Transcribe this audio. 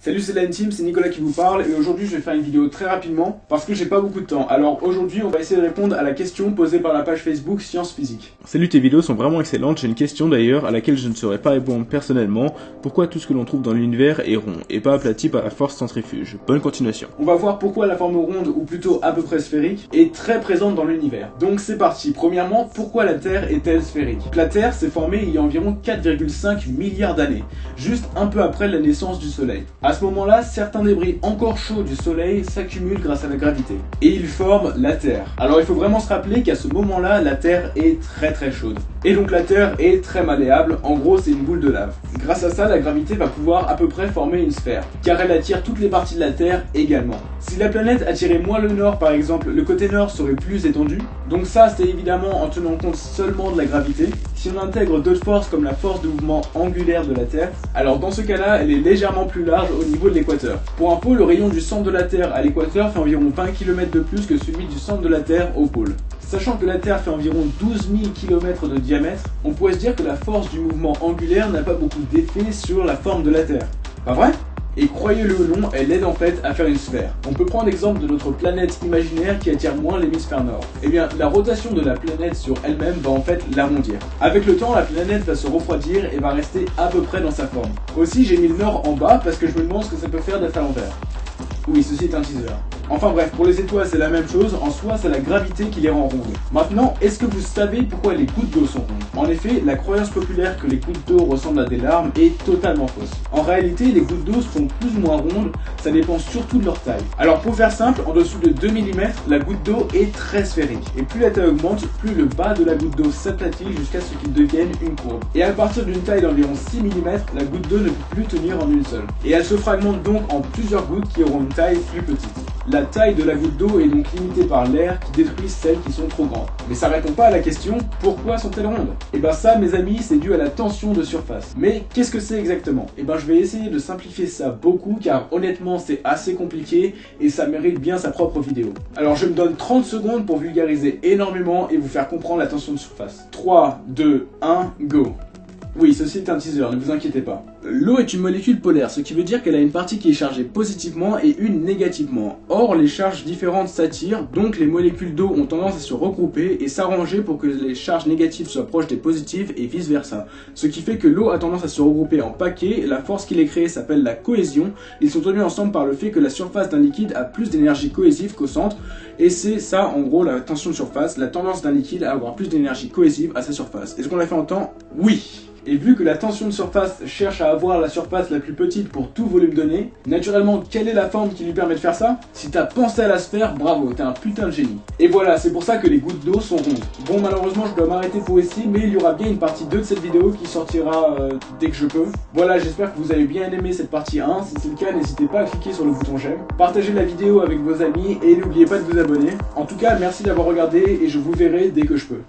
Salut, c'est la Team, c'est Nicolas qui vous parle et aujourd'hui je vais faire une vidéo très rapidement parce que j'ai pas beaucoup de temps. Alors aujourd'hui on va essayer de répondre à la question posée par la page Facebook Sciences Physique. Salut, tes vidéos sont vraiment excellentes. J'ai une question d'ailleurs à laquelle je ne saurais pas répondre personnellement. Pourquoi tout ce que l'on trouve dans l'univers est rond et pas aplati par la force centrifuge? Bonne continuation. On va voir pourquoi la forme ronde ou plutôt à peu près sphérique est très présente dans l'univers. Donc c'est parti. Premièrement, pourquoi la Terre est-elle sphérique? La Terre s'est formée il y a environ 4,5 milliards d'années, juste un peu après la naissance du Soleil. À ce moment-là, certains débris encore chauds du Soleil s'accumulent grâce à la gravité. Et ils forment la Terre. Alors il faut vraiment se rappeler qu'à ce moment-là, la Terre est très chaude. Et donc la Terre est très malléable, en gros c'est une boule de lave. Grâce à ça, la gravité va pouvoir à peu près former une sphère, car elle attire toutes les parties de la Terre également. Si la planète attirait moins le nord par exemple, le côté nord serait plus étendu. Donc ça c'est évidemment en tenant compte seulement de la gravité. Si on intègre d'autres forces comme la force de mouvement angulaire de la Terre, alors dans ce cas-là, elle est légèrement plus large au niveau de l'équateur. Pour info, le rayon du centre de la Terre à l'équateur fait environ 20 km de plus que celui du centre de la Terre au pôle. Sachant que la Terre fait environ 12 000 km de diamètre, on pourrait se dire que la force du mouvement angulaire n'a pas beaucoup d'effet sur la forme de la Terre. Pas vrai ? Et croyez-le ou non, elle aide en fait à faire une sphère. On peut prendre l'exemple de notre planète imaginaire qui attire moins l'hémisphère nord. Eh bien, la rotation de la planète sur elle-même va en fait l'arrondir. Avec le temps, la planète va se refroidir et va rester à peu près dans sa forme. Aussi, j'ai mis le nord en bas parce que je me demande ce que ça peut faire d'être à l'envers. Oui, ceci est un teaser. Enfin bref, pour les étoiles c'est la même chose, en soi c'est la gravité qui les rend rondes. Maintenant, est-ce que vous savez pourquoi les gouttes d'eau sont rondes? En effet, la croyance populaire que les gouttes d'eau ressemblent à des larmes est totalement fausse. En réalité, les gouttes d'eau sont plus ou moins rondes, ça dépend surtout de leur taille. Alors pour faire simple, en dessous de 2 mm, la goutte d'eau est très sphérique. Et plus la taille augmente, plus le bas de la goutte d'eau s'aplatit jusqu'à ce qu'il devienne une courbe. Et à partir d'une taille d'environ 6 mm, la goutte d'eau ne peut plus tenir en une seule. Et elle se fragmente donc en plusieurs gouttes qui auront une taille plus petite. La taille de la goutte d'eau est donc limitée par l'air qui détruit celles qui sont trop grandes. Mais ça répond pas à la question, pourquoi sont-elles rondes? Et ben ça mes amis, c'est dû à la tension de surface. Mais qu'est-ce que c'est exactement? Et ben je vais essayer de simplifier ça beaucoup car honnêtement c'est assez compliqué et ça mérite bien sa propre vidéo. Alors je me donne 30 secondes pour vulgariser énormément et vous faire comprendre la tension de surface. 3, 2, 1, go! Oui, ceci est un teaser, ne vous inquiétez pas. L'eau est une molécule polaire, ce qui veut dire qu'elle a une partie qui est chargée positivement et une négativement. Or, les charges différentes s'attirent, donc les molécules d'eau ont tendance à se regrouper et s'arranger pour que les charges négatives soient proches des positives et vice versa. Ce qui fait que l'eau a tendance à se regrouper en paquets, la force qui les crée s'appelle la cohésion. Ils sont tenus ensemble par le fait que la surface d'un liquide a plus d'énergie cohésive qu'au centre, et c'est ça en gros la tension de surface, la tendance d'un liquide à avoir plus d'énergie cohésive à sa surface. Est-ce qu'on l'a fait en temps? Oui! Et vu que la tension de surface cherche à avoir la surface la plus petite pour tout volume donné, naturellement, quelle est la forme qui lui permet de faire ça? Si t'as pensé à la sphère, bravo, t'es un putain de génie. Et voilà, c'est pour ça que les gouttes d'eau sont rondes. Bon, malheureusement, je dois m'arrêter pour ici, mais il y aura bien une partie 2 de cette vidéo qui sortira dès que je peux. Voilà, j'espère que vous avez bien aimé cette partie 1. Si c'est le cas, n'hésitez pas à cliquer sur le bouton j'aime. Partagez la vidéo avec vos amis et n'oubliez pas de vous abonner. En tout cas, merci d'avoir regardé et je vous verrai dès que je peux.